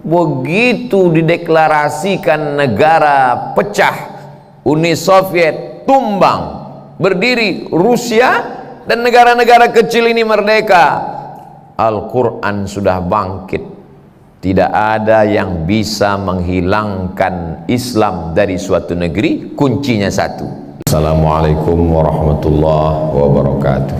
begitu dideklarasikan negara pecah, Uni Soviet tumbang, berdiri Rusia dan negara-negara kecil ini merdeka, Al-Quran sudah bangkit. Tidak ada yang bisa menghilangkan Islam dari suatu negeri, kuncinya satu. Assalamualaikum warahmatullahi wabarakatuh.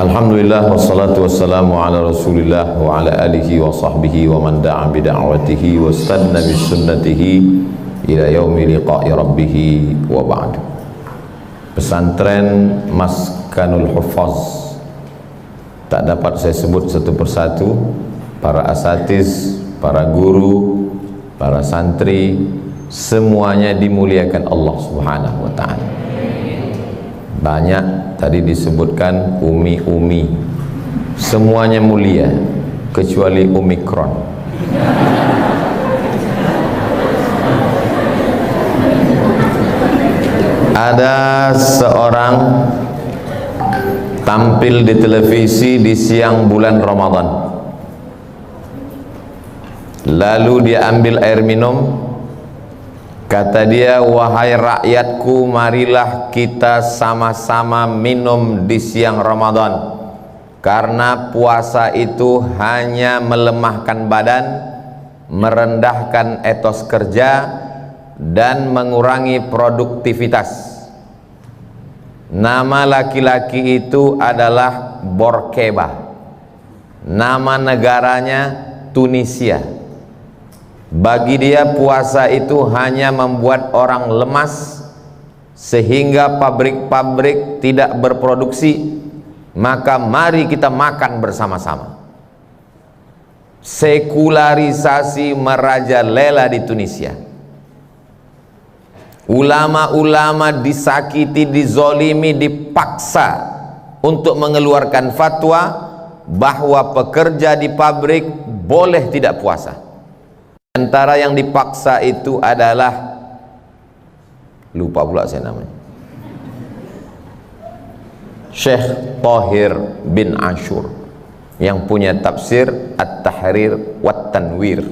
Alhamdulillah wassalatu wassalamu ala rasulillah wa ala alihi wa sahbihi wa man da'a bida'watihi wa istanna bisunnatihi ila yaumi liqa'i rabbih wa ba'du. Pesantren Maskanul Huffaz, tak dapat saya sebut satu persatu, para asatiz, para guru, para santri, semuanya dimuliakan Allah Subhanahu wa ta'ala. Banyak tadi disebutkan umi-umi, semuanya mulia kecuali Omikron. Ada seorang tampil di televisi di siang bulan Ramadan, lalu dia ambil air minum. Kata dia, wahai rakyatku, marilah kita sama-sama minum di siang Ramadan, karena puasa itu hanya melemahkan badan, merendahkan etos kerja, dan mengurangi produktivitas. Nama laki-laki itu adalah Borkeba, nama negaranya Tunisia. Bagi dia puasa itu hanya membuat orang lemas sehingga pabrik-pabrik tidak berproduksi. Maka mari kita makan bersama-sama. Sekularisasi merajalela di Tunisia. Ulama-ulama disakiti, dizolimi, dipaksa untuk mengeluarkan fatwa bahwa pekerja di pabrik boleh tidak puasa. Antara yang dipaksa itu adalah, lupa pula saya namanya, Syekh Thahir bin Ashur, yang punya tafsir At-Tahrir wa Tanwir.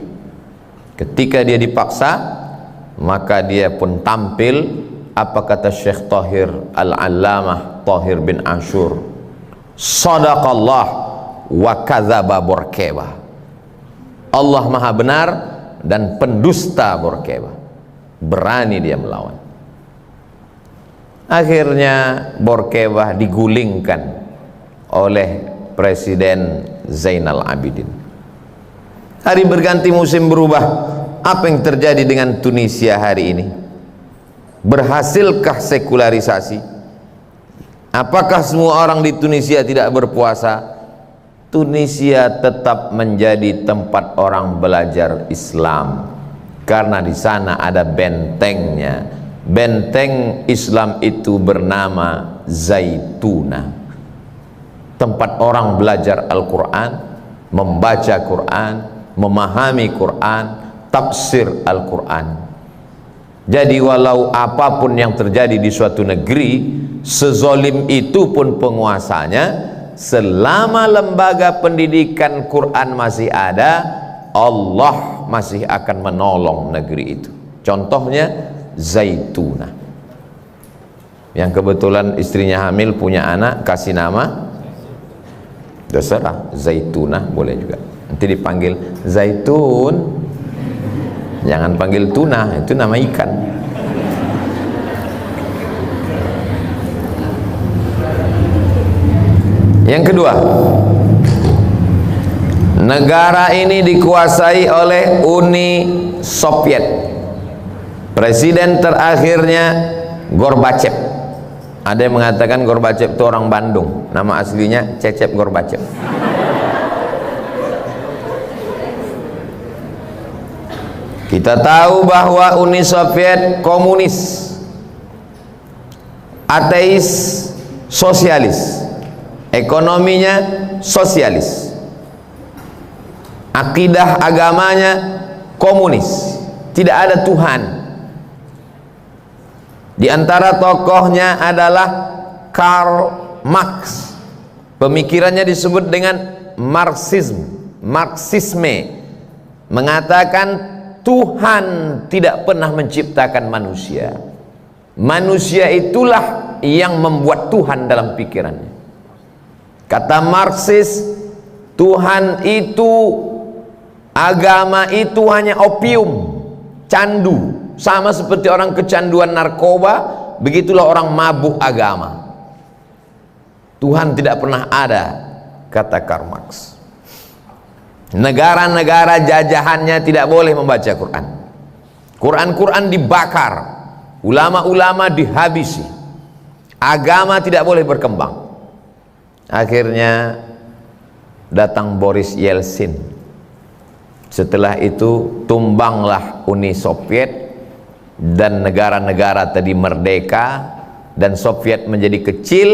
Ketika dia dipaksa, maka dia pun tampil. Apa kata Syekh Thahir Al-Allamah Thahir bin Ashur? Sadaqallah wa kadzaba Borkeba. Allah maha benar dan pendusta Borkeba. Berani dia melawan. Akhirnya Borkeba digulingkan oleh Presiden Zainal Abidin. Hari berganti, musim berubah. Apa yang terjadi dengan Tunisia hari ini? Berhasilkah sekularisasi? Apakah semua orang di Tunisia tidak berpuasa? Tunisia tetap menjadi tempat orang belajar Islam, karena di sana ada bentengnya. Benteng Islam itu bernama Zaituna, tempat orang belajar Al-Quran, membaca Quran, memahami Quran, tafsir Al-Quran. Jadi walau apapun yang terjadi di suatu negeri, sezolim itu pun penguasanya, selama lembaga pendidikan Quran masih ada, Allah masih akan menolong negeri itu. Contohnya Zaituna, yang kebetulan istrinya hamil, punya anak, kasih nama, terserah, Zaituna boleh juga. Nanti dipanggil Zaitun, jangan panggil tuna, itu nama ikan. Yang kedua, negara ini dikuasai oleh Uni Soviet. Presiden terakhirnya Gorbachev. Ada yang mengatakan Gorbachev itu orang Bandung, nama aslinya Cecep Gorbachev. Kita tahu bahwa Uni Soviet komunis, ateis, sosialis. Ekonominya sosialis, akidah agamanya komunis, tidak ada Tuhan. Di antara tokohnya adalah Karl Marx. Pemikirannya disebut dengan Marxisme mengatakan Tuhan tidak pernah menciptakan manusia. Manusia itulah yang membuat Tuhan dalam pikirannya. Kata Marxis, Tuhan itu, agama itu hanya opium, candu. Sama seperti orang kecanduan narkoba, begitulah orang mabuk agama. Tuhan tidak pernah ada, kata Karl Marx. Negara-negara jajahannya tidak boleh membaca Quran. Quran dibakar, ulama-ulama dihabisi, agama tidak boleh berkembang. Akhirnya datang Boris Yeltsin. Setelah itu tumbanglah Uni Soviet, dan negara-negara tadi merdeka, dan Soviet menjadi kecil,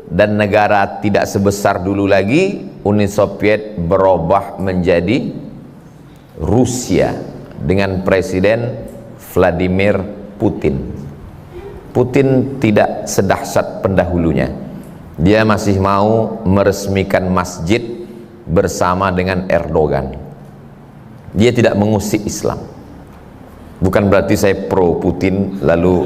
dan negara tidak sebesar dulu lagi. Uni Soviet berubah menjadi Rusia dengan Presiden Vladimir Putin. Putin tidak sedahsyat pendahulunya. Dia masih mau meresmikan masjid bersama dengan Erdogan. Dia tidak mengusik Islam. Bukan berarti saya pro Putin lalu.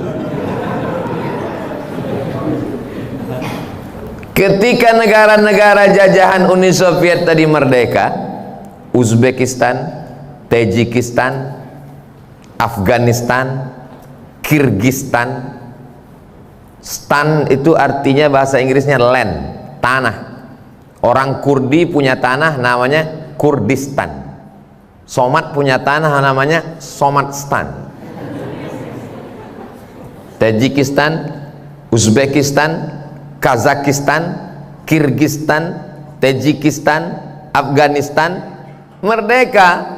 Ketika negara-negara jajahan Uni Soviet tadi merdeka, Uzbekistan, Tajikistan, Afghanistan, Kirgistan. Stan itu artinya bahasa Inggrisnya land, tanah. Orang Kurdi punya tanah namanya Kurdistan. Somat punya tanah namanya Somatstan. Tajikistan, Uzbekistan, Kazakistan, Kirgistan, Tajikistan, Afghanistan merdeka.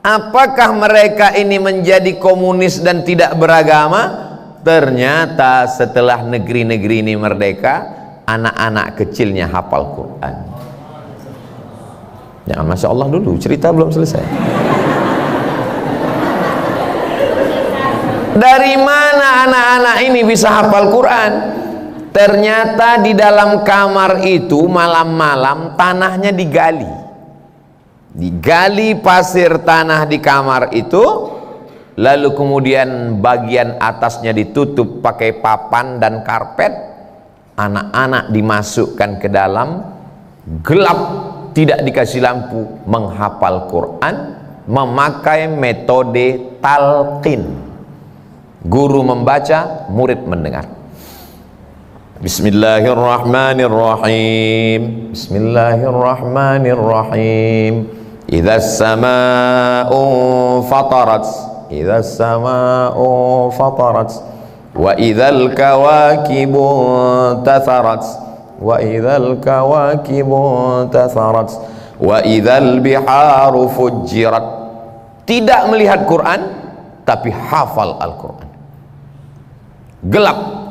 Apakah mereka ini menjadi komunis dan tidak beragama? Ternyata setelah negeri-negeri ini merdeka, anak-anak kecilnya hafal Quran. Jangan Masya Allah dulu, cerita belum selesai. Dari mana anak-anak ini bisa hafal Quran? Ternyata di dalam kamar itu malam-malam tanahnya digali. Digali pasir tanah di kamar itu, lalu kemudian bagian atasnya ditutup pakai papan dan karpet. Anak-anak dimasukkan ke dalam, gelap, tidak dikasih lampu, menghafal Quran memakai metode talqin. Guru membaca, murid mendengar. Bismillahirrahmanirrahim. Bismillahirrahmanirrahim. Idzas samaa'u fatarat. Idzas samaa'u fatarat. Wa idzal kawakibu tatharat. Wa idzal kawakibu tatharat. Wa idzal biharu fujjirat. Tidak melihat Quran, tapi hafal Al-Quran. Gelap.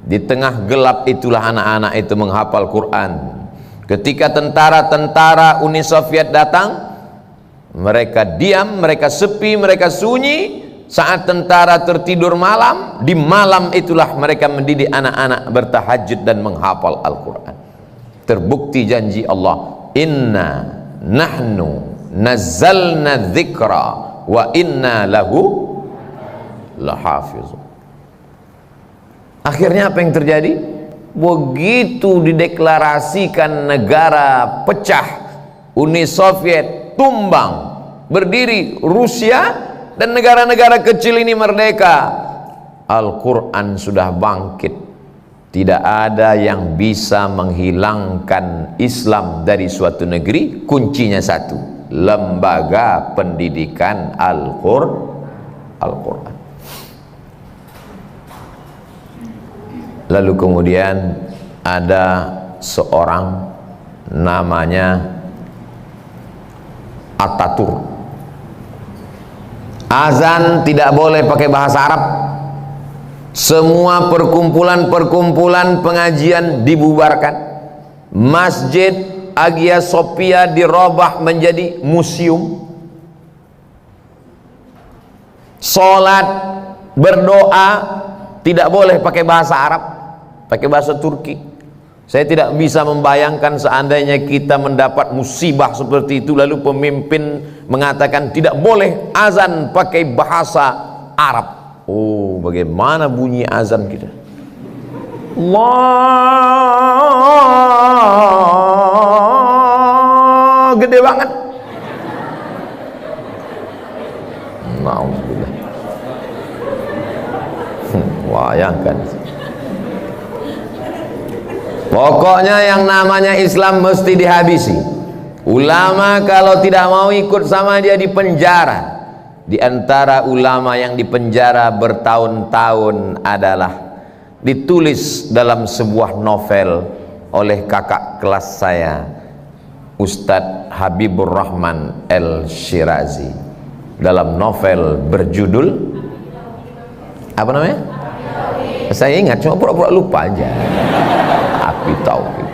Di tengah gelap itulah anak-anak itu menghafal Quran. Ketika tentara-tentara Uni Soviet datang, mereka diam, mereka sepi, mereka sunyi. Saat tentara tertidur malam, di malam itulah mereka mendidik anak-anak bertahajud dan menghafal Al-Quran. Terbukti janji Allah, inna nahnu nazzalna dzikra wa inna lahu lahafizun. Akhirnya apa yang terjadi? Begitu dideklarasikan negara pecah, Uni Soviet tumbang, berdiri Rusia, dan negara-negara kecil ini merdeka. Al-Quran sudah bangkit. Tidak ada yang bisa menghilangkan Islam dari suatu negeri. Kuncinya satu, lembaga pendidikan Al-Quran. Lalu kemudian ada seorang namanya Ataturk. Azan tidak boleh pakai bahasa Arab. Semua perkumpulan-perkumpulan pengajian dibubarkan. Masjid Hagia Sophia dirubah menjadi museum. Salat, berdoa tidak boleh pakai bahasa Arab, pakai bahasa Turki. Saya tidak bisa membayangkan seandainya kita mendapat musibah seperti itu, lalu pemimpin mengatakan tidak boleh azan pakai bahasa Arab. Oh, bagaimana bunyi azan kita? Allah gede banget. Alhamdulillah. Bayangkan. Pokoknya yang namanya Islam mesti dihabisi. Ulama kalau tidak mau ikut sama dia dipenjara. Di antara ulama yang dipenjara bertahun-tahun adalah ditulis dalam sebuah novel oleh kakak kelas saya, Ustadz Habibur Rahman El-Shirazi, dalam novel berjudul apa namanya? Saya ingat, cuma pura-pura lupa aja. Api Tauhid.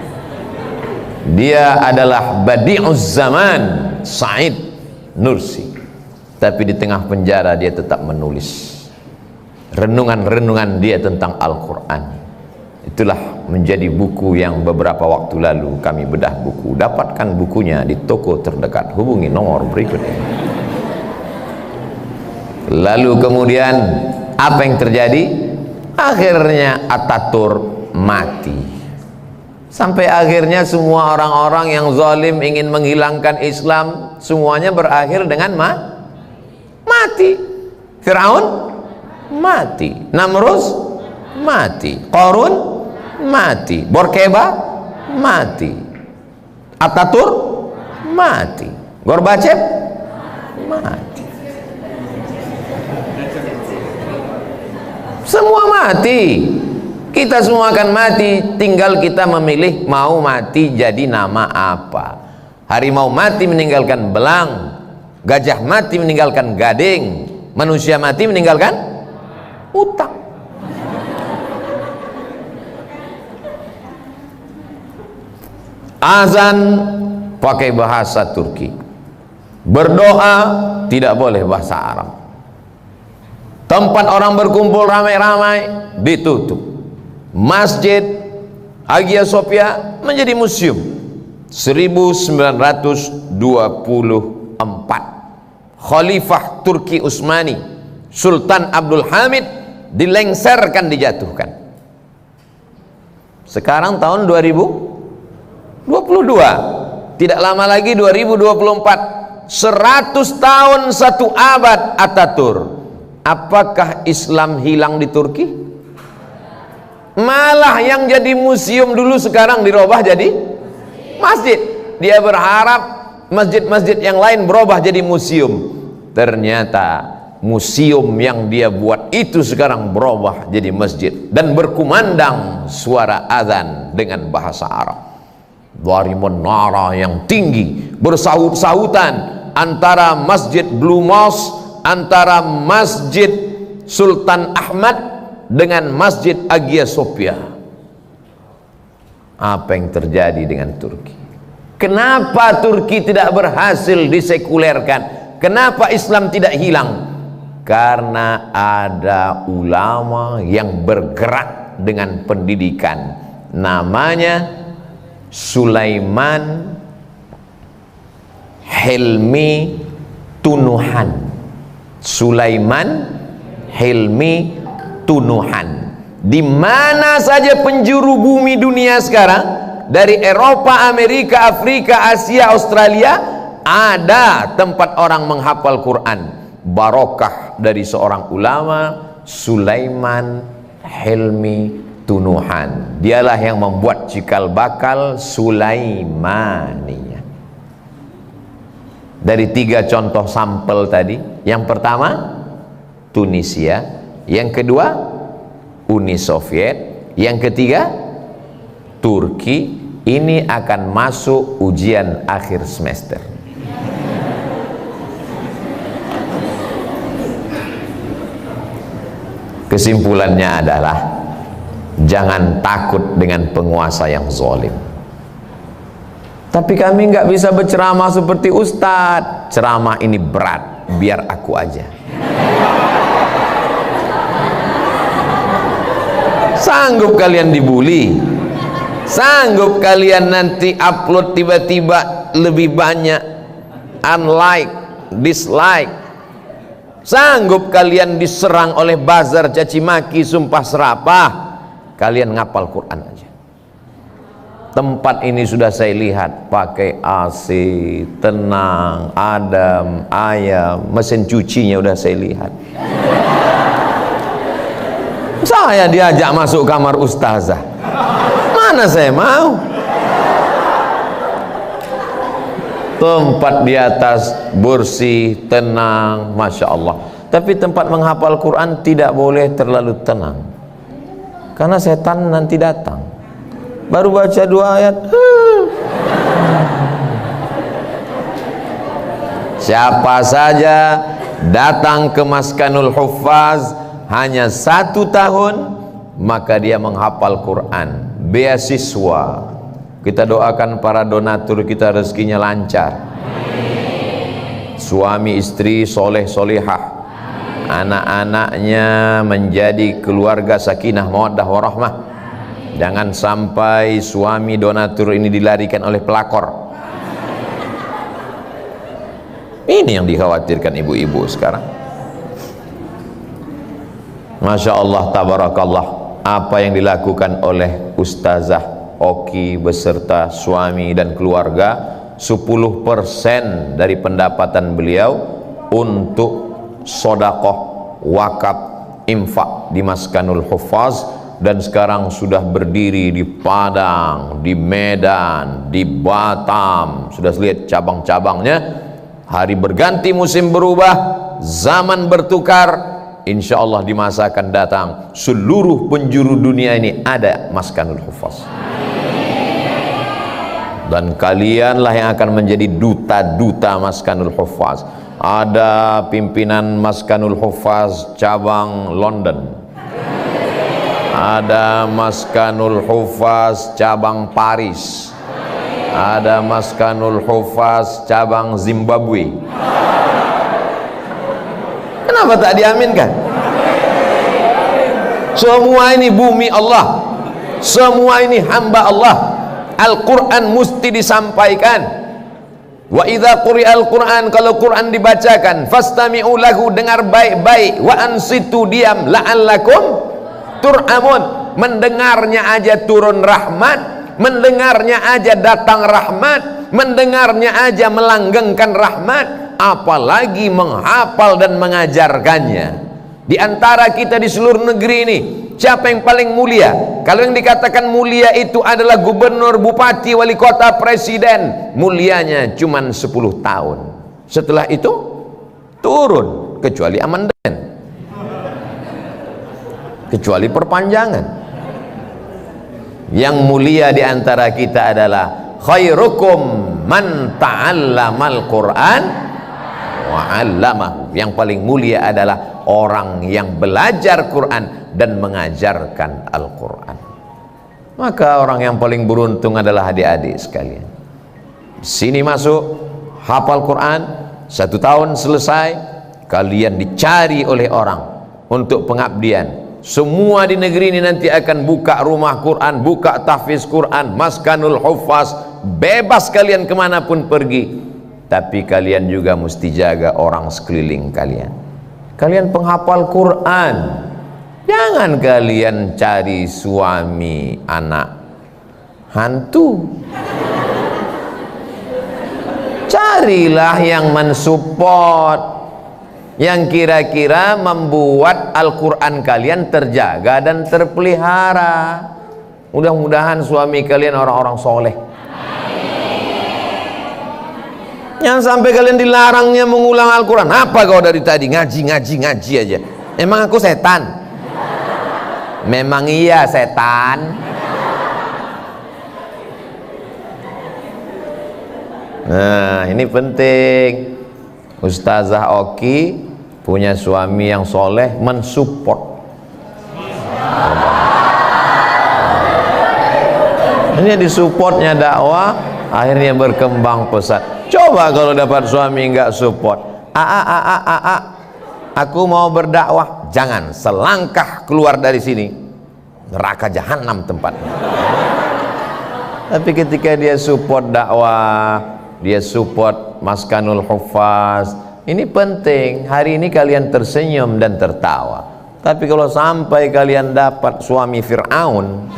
Dia adalah Badi'uz Zaman Said Nursi, tapi di tengah penjara dia tetap menulis renungan-renungan dia tentang Al-Quran. Itulah menjadi buku yang beberapa waktu lalu kami bedah buku. Dapatkan bukunya di toko terdekat, hubungi nomor berikut ini. Lalu kemudian apa yang terjadi? Akhirnya Ataturk mati. Sampai akhirnya semua orang-orang yang zalim ingin menghilangkan Islam, semuanya berakhir dengan mati. Firaun mati, Namrus mati, Qarun mati, Borkeba mati, Ataturk mati, Gorbachev mati. Semua mati. Kita semua akan mati, tinggal kita memilih mau mati jadi nama apa. Harimau mati meninggalkan belang, gajah mati meninggalkan gading, manusia mati meninggalkan utang. Azan pakai bahasa Turki, berdoa tidak boleh bahasa Arab. Tempat orang berkumpul ramai-ramai ditutup. Masjid Hagia Sophia menjadi museum. 1924 Khalifah Turki Utsmani Sultan Abdul Hamid dilengserkan, dijatuhkan. Sekarang tahun 2022, tidak lama lagi 2024, 100 tahun, 1 abad Ataturk. Apakah Islam hilang di Turki? Malah yang jadi museum dulu sekarang dirubah jadi masjid. Dia berharap masjid-masjid yang lain berubah jadi museum. Ternyata museum yang dia buat itu sekarang berubah jadi masjid dan berkumandang suara azan dengan bahasa Arab. Dari menara yang tinggi bersahut-sahutan antara Masjid Blue Mosque, antara Masjid Sultan Ahmad dengan Masjid Hagia Sophia. Apa yang terjadi dengan Turki? Kenapa Turki tidak berhasil disekulerkan? Kenapa Islam tidak hilang? Karena ada ulama yang bergerak dengan pendidikan. Namanya Sulaiman Hilmi Tunuhan. Sulaiman Hilmi Tunuhan. Di mana saja penjuru bumi dunia sekarang, dari Eropa, Amerika, Afrika, Asia, Australia, ada tempat orang menghafal Quran. Barokah dari seorang ulama, Sulaiman Hilmi Tunuhan. Dialah yang membuat cikal bakal Sulaimaniyah. Dari 3 contoh sampel tadi, yang pertama Tunisia, yang kedua Uni Soviet, yang ketiga Turki. Ini akan masuk ujian akhir semester. Kesimpulannya adalah jangan takut dengan penguasa yang zalim. Tapi kami nggak bisa berceramah seperti Ustadz. Ceramah ini berat, biar aku aja. Sanggup kalian dibully? Sanggup kalian nanti upload tiba-tiba lebih banyak unlike, dislike? Sanggup kalian diserang oleh buzzer, caci maki, sumpah serapah? Kalian ngapal Quran aja. Tempat ini sudah saya lihat pakai AC, tenang, adem, ayam, mesin cucinya udah saya lihat. Saya diajak masuk kamar ustazah, mana saya mau. Tempat di atas bersih, tenang, Masya Allah. Tapi tempat menghafal Quran tidak boleh terlalu tenang, karena setan nanti datang. Baru baca 2 ayat, siapa saja datang ke Maskanul Huffaz hanya 1 tahun, maka dia menghafal Quran, beasiswa. Kita doakan para donatur kita rezekinya lancar, suami istri soleh solihah, anak-anaknya menjadi keluarga sakinah mawaddah warahmah. Jangan sampai suami donatur ini dilarikan oleh pelakor. Ini yang dikhawatirkan ibu-ibu sekarang. Masya Allah, tabarakallah, apa yang dilakukan oleh Ustazah Oki beserta suami dan keluarga, 10% dari pendapatan beliau untuk sodakoh, wakaf, infak di Maskanul Huffaz. Dan sekarang sudah berdiri di Padang, di Medan, di Batam. Sudah lihat cabang-cabangnya. Hari berganti, musim berubah, zaman bertukar. Insya Allah di masa akan datang seluruh penjuru dunia ini ada Maskanul Huffaz. Dan kalianlah yang akan menjadi duta-duta Maskanul Huffaz. Ada pimpinan Maskanul Huffaz cabang London, ada Maskanul Huffaz cabang Paris, ada Maskanul Huffaz cabang Zimbabwe. Kenapa tak diaminkan? Semua ini bumi Allah, semua ini hamba Allah. Al-Quran mesti disampaikan. Wa idza quri'al Quran, kalau Quran dibacakan, fastami'u lahu, dengar baik-baik, wa ansitu, diam, la'allakum tur'amun. Mendengarnya aja turun rahmat, mendengarnya aja datang rahmat, mendengarnya aja melanggengkan rahmat, apalagi menghafal dan mengajarkannya. Di antara kita di seluruh negeri ini, siapa yang paling mulia? Kalau yang dikatakan mulia itu adalah gubernur, bupati, wali kota, presiden, mulianya cuman 10 tahun. Setelah itu turun, kecuali amandemen, kecuali perpanjangan. Yang mulia di antara kita adalah khairukum man ta'allamal Qur'an wa 'allamahu. Yang paling mulia adalah orang yang belajar Quran dan mengajarkan Al-Quran. Maka orang yang paling beruntung adalah adik-adik sekalian. Sini masuk, hafal Quran, 1 tahun selesai, kalian dicari oleh orang untuk pengabdian. Semua di negeri ini nanti akan buka rumah Quran, buka tahfiz Quran, Maskanul Huffaz, bebas kalian kemanapun pergi. Tapi kalian juga mesti jaga orang sekeliling kalian. Kalian penghafal Quran, jangan kalian cari suami anak hantu. Carilah yang mensupport, yang kira-kira membuat Al-Quran kalian terjaga dan terpelihara. Mudah-mudahan suami kalian orang-orang soleh. Jangan sampai kalian dilarangnya mengulang Al-Quran. Apa kau dari tadi ngaji aja? Emang aku setan? Memang iya setan. Nah, ini penting. Ustazah Oki punya suami yang soleh, mensupport. Ini disupportnya dakwah, akhirnya berkembang pesat. Coba kalau dapat suami enggak support, aku mau berdakwah, jangan, selangkah keluar dari sini, neraka jahanam tempatnya. Tapi ketika dia support dakwah, dia support Maskanul Huffaz, ini penting. Hari ini kalian tersenyum dan tertawa. Tapi kalau sampai kalian dapat suami Fir'aun,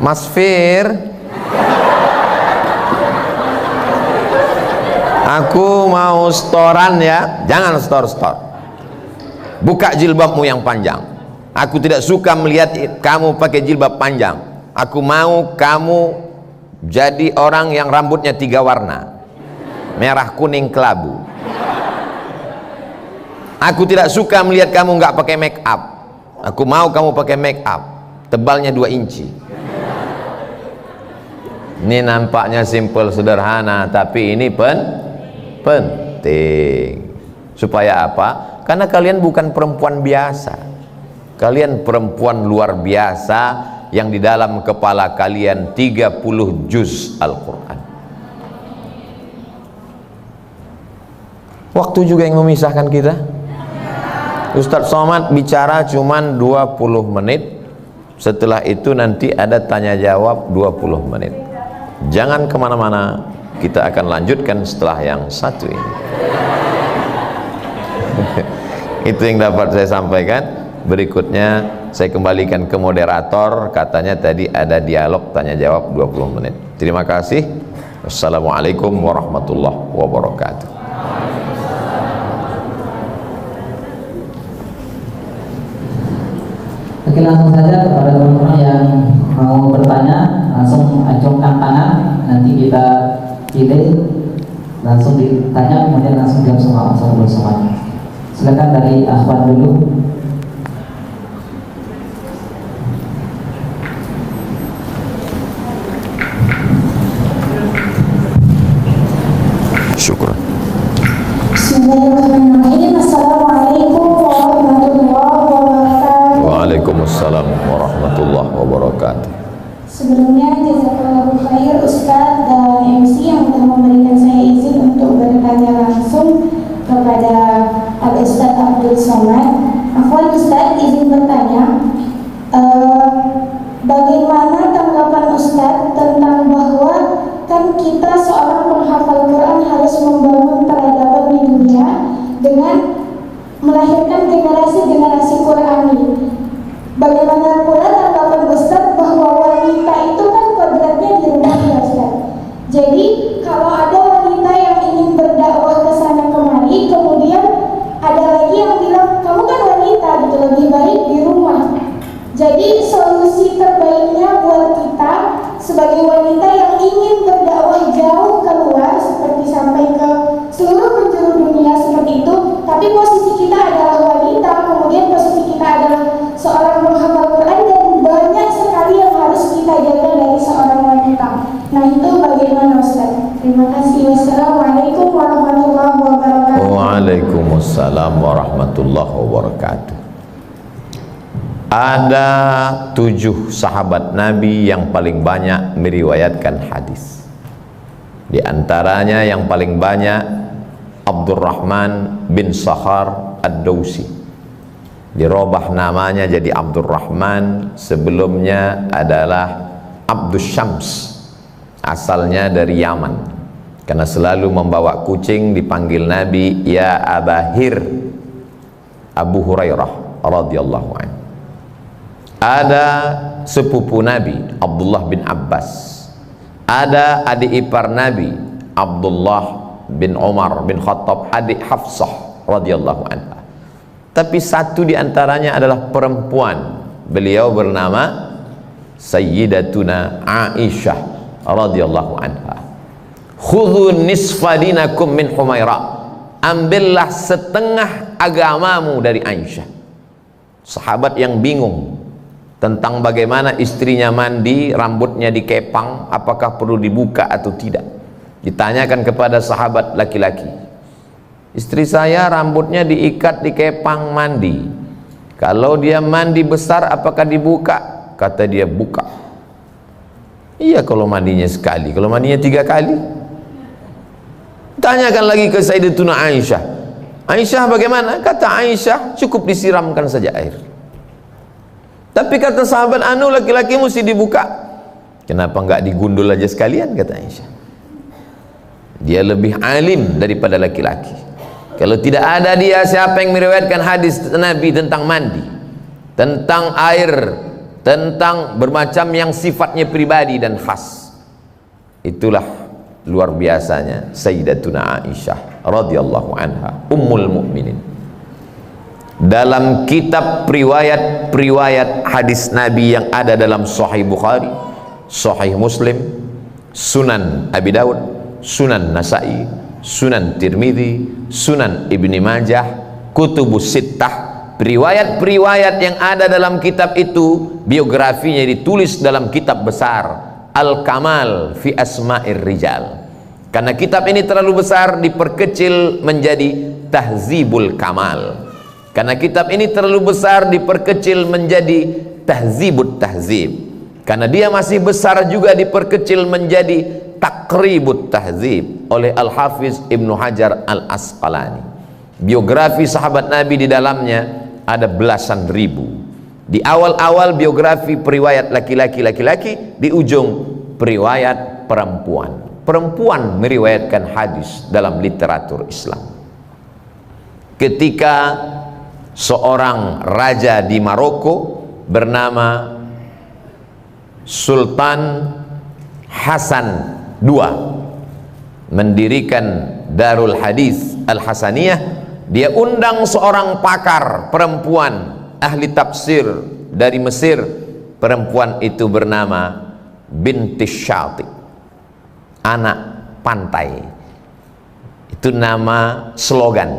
Mas Fir, aku mau storan ya. Jangan store. Buka jilbabmu yang panjang. Aku tidak suka melihat kamu pakai jilbab panjang. Aku mau kamu jadi orang yang rambutnya 3 warna, merah, kuning, kelabu. Aku tidak suka melihat kamu nggak pakai make up. Aku mau kamu pakai make up, tebalnya 2 inci. Ini nampaknya simple, sederhana, tapi ini penting. Supaya apa? Karena kalian bukan perempuan biasa. Kalian perempuan luar biasa yang di dalam kepala kalian 30 juz Al-Quran. Waktu juga yang memisahkan kita. Ustadz Somad bicara cuman 20 menit. Setelah itu nanti ada tanya jawab 20 menit. Jangan kemana-mana, kita akan lanjutkan setelah yang satu ini. Itu yang dapat saya sampaikan. Berikutnya saya kembalikan ke moderator. Katanya tadi ada dialog tanya jawab 20 menit. Terima kasih. Wassalamualaikum warahmatullahi wabarakatuh. Oke, langsung saja kepada teman-teman yang mau bertanya, langsung acungkan tangan, nanti kita pilih, langsung ditanya, kemudian langsung jawab semuanya. Silakan dari Akhwan dulu. Syukran. Bismillahirrahmanirrahim. Assalamualaikum warahmatullahi wabarakatuh. Waalaikumsalam warahmatullahi wabarakatuh. Sebelumnya jazakallahu khair Ustadz dan MC yang telah memberikan saya izin untuk bertanya langsung kepada Al-Ustadz Abdul Somad. Akhwan Ustadz, izin bertanya, bagaimana tanggapan Ustadz tentang bahwa kan kita seorang penghafal Quran harus membangun peradaban di dunia dengan melahirkan generasi-generasi Qurani. Bagaimana pula tanggapan Ustadz bahwa wanita itu kan kodratnya di rumah ya Ustadz. Jadi kalau ada wanita yang ingin berdakwah ke sana kemari, kemudian ada lagi yang bilang kamu kan wanita gitu, lebih baik di rumah. Jadi solusi terbaiknya buat kita sebagai wanita yang ingin berdakwah jauh keluar, seperti sampai ke seluruh penjuru dunia seperti itu, tapi posisi kita adalah wanita, kemudian posisi kita adalah seorang penghafal Quran, dan banyak sekali yang harus kita jaga dari seorang wanita. Nah itu bagaimana Ustaz? Terima kasih. Wassalamualaikum warahmatullahi wabarakatuh. Waalaikumsalam warahmatullahi wabarakatuh. Ada 7 sahabat Nabi yang paling banyak meriwayatkan hadis. Di antaranya yang paling banyak Abdurrahman bin Sakhar Ad-Dawsi. Dirubah namanya jadi Abdurrahman, sebelumnya adalah Abdus Syams, asalnya dari Yaman. Karena selalu membawa kucing, dipanggil Nabi ya Abahir, Abu Hurairah radhiyallahu anhu. Ada sepupu Nabi Abdullah bin Abbas, ada adik ipar Nabi Abdullah bin Umar bin Khattab, adik Hafsah radhiyallahu anha. Tapi satu di antaranya adalah perempuan. Beliau bernama Sayyidatuna Aisyah radhiyallahu anha. Khudhu nisfa dinakum min Humaira. Ambillah setengah agamamu dari Aisyah. Sahabat yang bingung tentang bagaimana istrinya mandi, rambutnya dikepang, apakah perlu dibuka atau tidak. Ditanyakan kepada sahabat laki-laki, istri saya rambutnya diikat, dikepang, mandi. Kalau dia mandi besar apakah dibuka? Kata dia, buka. Iya kalau mandinya sekali, kalau mandinya 3 kali. Tanyakan lagi ke Sayyidatuna Aisyah. Aisyah bagaimana? Kata Aisyah, cukup disiramkan saja air. Tapi kata sahabat anu, laki-laki mesti dibuka. Kenapa enggak digundul aja sekalian, kata Aisyah. Dia lebih alim daripada laki-laki. Kalau tidak ada dia, siapa yang meriwayatkan hadis Nabi tentang mandi, tentang air, tentang bermacam yang sifatnya pribadi dan khas. Itulah luar biasanya Sayyidatuna Aisyah radhiyallahu anha, ummul mukminin. Dalam kitab riwayat hadis Nabi yang ada dalam Sahih Bukhari, Sahih Muslim, Sunan Abi Daud, Sunan Nasai, Sunan Tirmidzi, Sunan Ibni Majah, Kutubus Sittah, riwayat-riwayat yang ada dalam kitab itu, biografinya ditulis dalam kitab besar Al-Kamal fi Asma'ir Rijal. Karena kitab ini terlalu besar, diperkecil menjadi Tahzibul Kamal. Karena kitab ini terlalu besar, diperkecil menjadi Tahzibut Tahzib. Karena dia masih besar juga, diperkecil menjadi Taqribut Tahzib oleh Al-Hafiz Ibnu Hajar Al-Asqalani. Biografi sahabat Nabi di dalamnya ada belasan ribu. Di awal-awal biografi periwayat laki-laki, di ujung periwayat perempuan. Perempuan meriwayatkan hadis dalam literatur Islam. Ketika seorang raja di Maroko bernama Sultan Hasan II mendirikan Darul Hadis Al-Hasaniyah, dia undang seorang pakar perempuan ahli tafsir dari Mesir. Perempuan itu bernama Binti Syati, anak pantai. Itu nama slogan.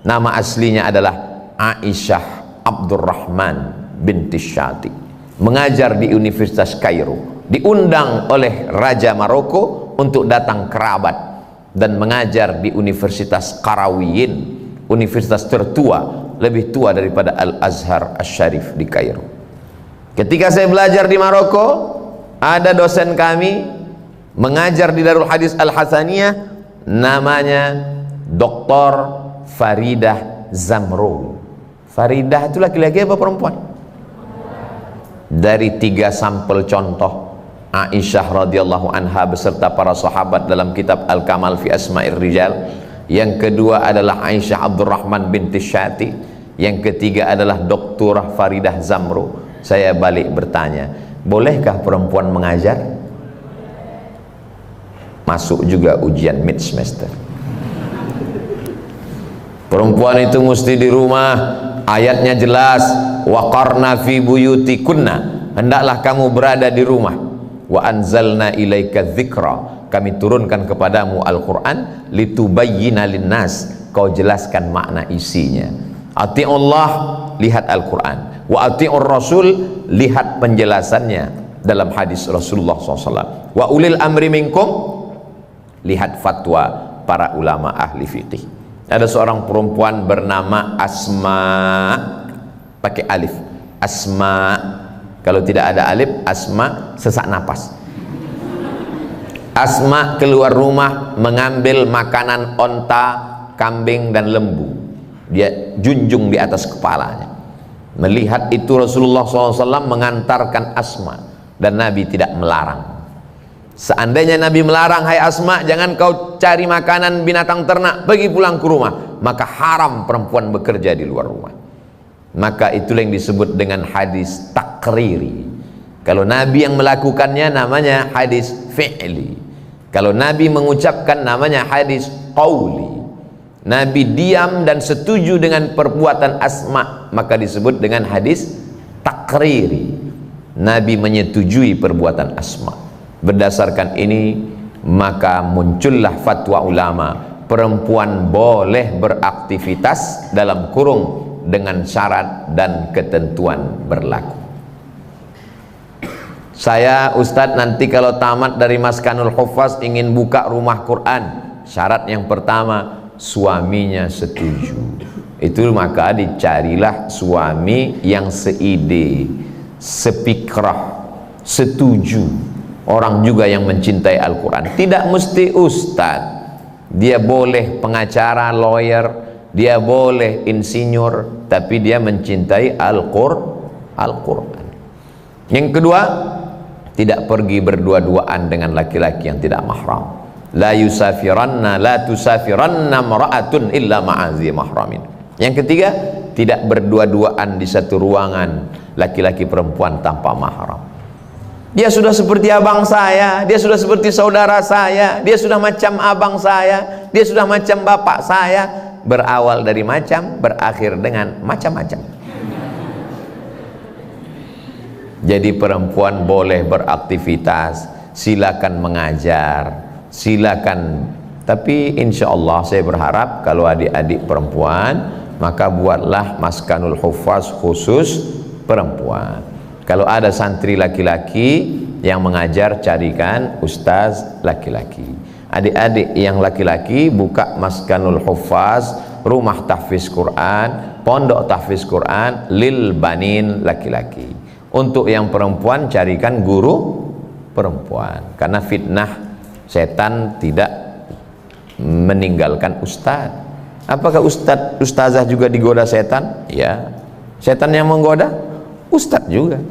Nama aslinya adalah Aisyah Abdurrahman binti Syati. Mengajar di Universitas Kairo. Diundang oleh Raja Maroko untuk datang kerabat dan mengajar di Universitas Qarawiyyin, universitas tertua, lebih tua daripada Al-Azhar Asy-Syarif di Kairo. Ketika saya belajar di Maroko, ada dosen kami mengajar di Darul Hadis Al-Hasaniyah, namanya Dr. Faridah Zamrou. Faridah itu laki-laki apa perempuan? Dari 3 sampel contoh Aisyah radhiyallahu anha beserta para sahabat dalam kitab Al-Kamal fi Asma'ir Rijal. Yang kedua adalah Aisyah Abdurrahman binti Syati. Yang ketiga adalah Dr. Faridah Zamrou. Saya balik bertanya, bolehkah perempuan mengajar? Masuk juga ujian mid semester. Perempuan itu mesti di rumah, ayatnya jelas, waqarna fi buyutikunna, hendaklah kamu berada di rumah. Wa anzalna ilaika dzikra, kami turunkan kepadamu Al-Quran, litubayyina linnas, kau jelaskan makna isinya. Ati'ullah, lihat Al-Quran, wa ati'ur rasul, lihat penjelasannya dalam hadis Rasulullah SAW. Wa ulil amri minkum, lihat fatwa para ulama ahli fiqih. Ada seorang perempuan bernama Asma, pakai alif, Asma. Kalau tidak ada alif, Asma, sesak napas. Asma keluar rumah mengambil makanan onta, kambing dan lembu. Dia junjung di atas kepalanya. Melihat itu Rasulullah SAW mengantarkan Asma, dan Nabi tidak melarang. Seandainya Nabi melarang, hai Asma, jangan kau cari makanan binatang ternak, pergi pulang ke rumah, maka haram perempuan bekerja di luar rumah. Maka itulah yang disebut dengan hadis takriri. Kalau Nabi yang melakukannya namanya hadis fi'li. Kalau Nabi mengucapkan namanya hadis qauli. Nabi diam dan setuju dengan perbuatan Asma, maka disebut dengan hadis takriri. Nabi menyetujui perbuatan Asma. Berdasarkan ini maka muncullah fatwa ulama, perempuan boleh beraktivitas dalam kurung dengan syarat dan ketentuan berlaku. Saya Ustadz nanti kalau tamat dari Maskanul Huffaz ingin buka rumah Quran, syarat yang pertama suaminya setuju. Itu maka dicarilah suami yang seide, sepikrah, setuju. Orang juga yang mencintai Al-Quran. Tidak mesti Ustadz, dia boleh pengacara, lawyer, dia boleh insinyur, tapi dia mencintai Al-Quran. Yang kedua, tidak pergi berdua-duaan dengan laki-laki yang tidak mahram. La tusafiranna mar'atun illa ma'azi mahramin. Yang ketiga, tidak berdua-duaan di satu ruangan laki-laki perempuan tanpa mahram. Dia sudah seperti abang saya, dia sudah seperti saudara saya, dia sudah macam abang saya, dia sudah macam bapak saya. Berawal dari macam, berakhir dengan macam-macam. Jadi perempuan boleh beraktivitas, silakan mengajar, silakan. Tapi insya Allah saya berharap kalau adik-adik perempuan, maka buatlah maskanul huffaz khusus perempuan. Kalau ada santri laki-laki yang mengajar, carikan ustaz laki-laki. Adik-adik yang laki-laki buka maskanul huffaz, rumah tahfiz Quran, pondok tahfiz Quran lil banin laki-laki. Untuk yang perempuan carikan guru perempuan, karena fitnah setan tidak meninggalkan ustaz. Apakah ustazah juga digoda setan? Ya. Setan yang menggoda ustaz juga.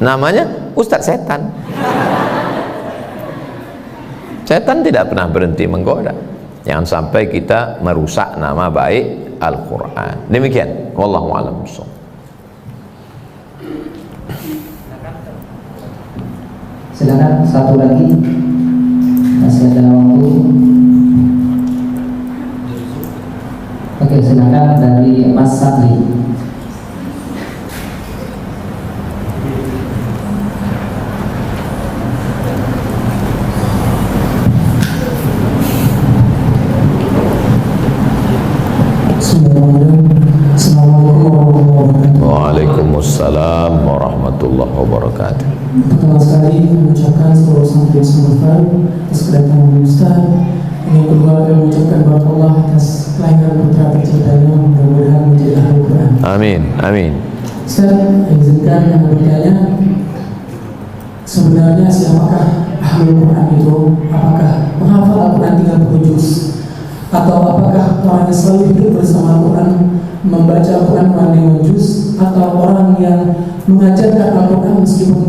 Namanya ustaz setan. Setan tidak pernah berhenti menggoda. Jangan sampai kita merusak nama baik Al-Quran. Demikian. Wallahu a'lam bishawab. Silakan satu lagi, masih ada waktu. Oke, silakan dari Mas Sadli. Waalaikumsalam warahmatullahi wabarakatuh. Pertama sekali mengucapkan seluruh santri semoga atas kedatangan Ustaz. Yang kedua kami mengucapkan barakallah atas kelahiran putra tercintanya, mudah-mudahan menjadi ahli Quran. Amin, amin. Ustaz, izinkan yang bertanya, sebenarnya siapakah ahli Quran itu? Apakah menghafal Al-Quran 30 juz? Atau apakah orang yang selalu hidup bersama Al-Quran, membaca Al-Quran 5 juz? Atau orang yang mengajarkan Al-Quran meskipun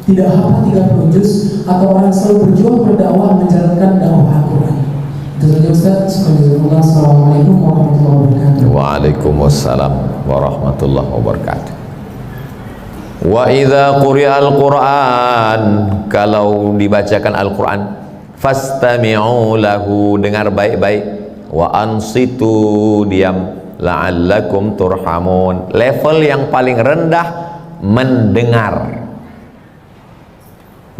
tidak hafal 30 juz? Atau orang yang selalu berjuang berdakwah menjalankan dakwah Al-Quran? Itu saja Ustaz. Assalamualaikum warahmatullahi wabarakatuh. Waalaikumsalam warahmatullahi wabarakatuh. Wa idza quri'al Qur'an, kalau dibacakan Al-Quran, fastami'u lahu, dengar baik-baik, wa ansitu, diam, la'allakum turhamun. Level yang paling rendah mendengar,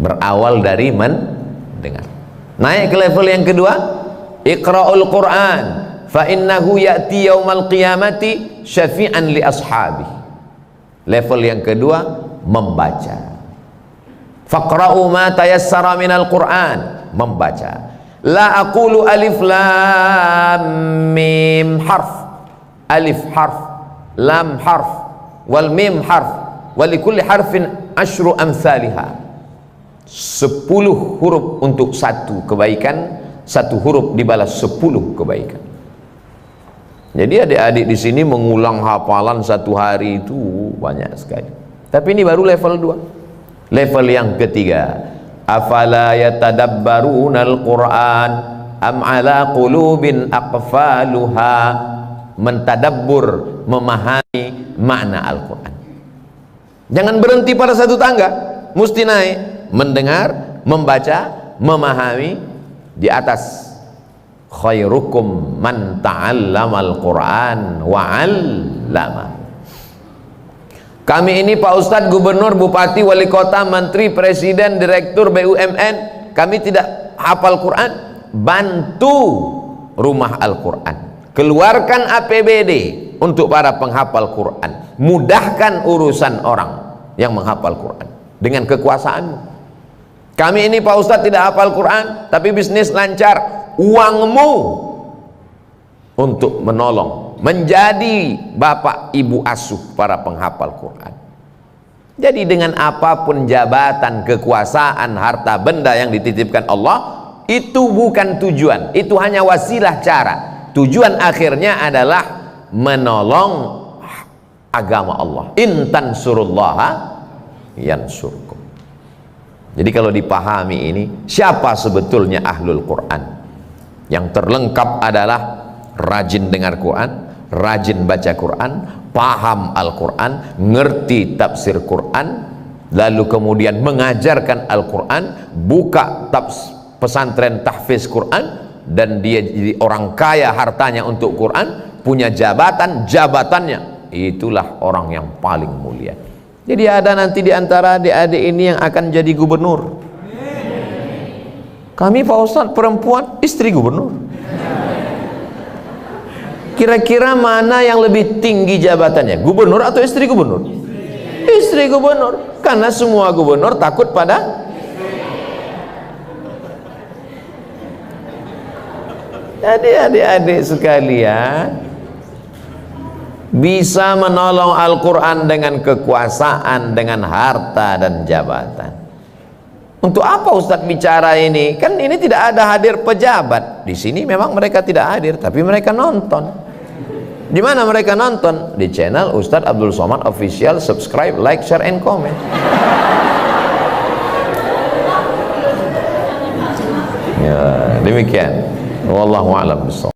berawal dari mendengar. Naik ke level yang kedua, iqra'ul Qur'an fa innahu ya'ti yaumal qiyamati syafi'an li ashabi. Level yang kedua, membaca. Faqra'u ma tayassara minal Qur'an, membaca. La aqulu alif lam mim harf, alif harf, lam harf, wal mim harf, wa likulli harfin asyru amsalihah. 10 huruf untuk satu kebaikan, satu huruf dibalas 10 kebaikan. Jadi adik-adik di sini mengulang hafalan satu hari itu banyak sekali. Tapi ini baru level 2. Level yang ketiga, afala yatadabbaruna al-Quran am ala qulubin aqfaluha, mentadabbur, memahami makna Al-Quran. Jangan berhenti pada satu tangga, mesti naik, mendengar, membaca, memahami, di atas. Khairukum man ta'allamal Quran wa 'allama. Kami ini Pak Ustadz, gubernur, bupati, wali kota, menteri, presiden, direktur BUMN, kami tidak hafal Quran. Bantu rumah Al-Quran, keluarkan APBD untuk para penghafal Quran, mudahkan urusan orang yang menghafal Quran dengan kekuasaanmu. Kami ini Pak Ustadz tidak hafal Quran, tapi bisnis lancar. Uangmu untuk menolong, menjadi bapak ibu asuh para penghafal Quran. Jadi dengan apapun jabatan, kekuasaan, harta benda yang dititipkan Allah, itu bukan tujuan, itu hanya wasilah cara. Tujuan akhirnya adalah menolong agama Allah. In tansurullaha yansurkum. Jadi kalau dipahami ini, siapa sebetulnya ahlul Quran? Yang terlengkap adalah rajin dengar Quran, rajin baca Quran, paham Al-Quran, ngerti tafsir Quran, lalu kemudian mengajarkan Al-Quran, buka pesantren tahfiz Quran, dan dia jadi orang kaya hartanya untuk Quran, punya jabatan, jabatannya, itulah orang yang paling mulia. Jadi ada nanti di antara adik-adik ini yang akan jadi gubernur. Kami Pak Ustadz perempuan, istri gubernur. Kira-kira mana yang lebih tinggi jabatannya, gubernur atau istri gubernur? Istri gubernur, karena semua gubernur takut pada. Jadi adik-adik sekalian, bisa menolong Al-Quran dengan kekuasaan, dengan harta dan jabatan. Untuk apa Ustadz bicara ini? Kan ini tidak ada hadir pejabat. Di sini memang mereka tidak hadir, tapi mereka nonton. Di mana mereka nonton? Di channel Ustadz Abdul Somad Official. Subscribe, like, share, and comment. Ya, demikian. Wallahu a'lam bishawab.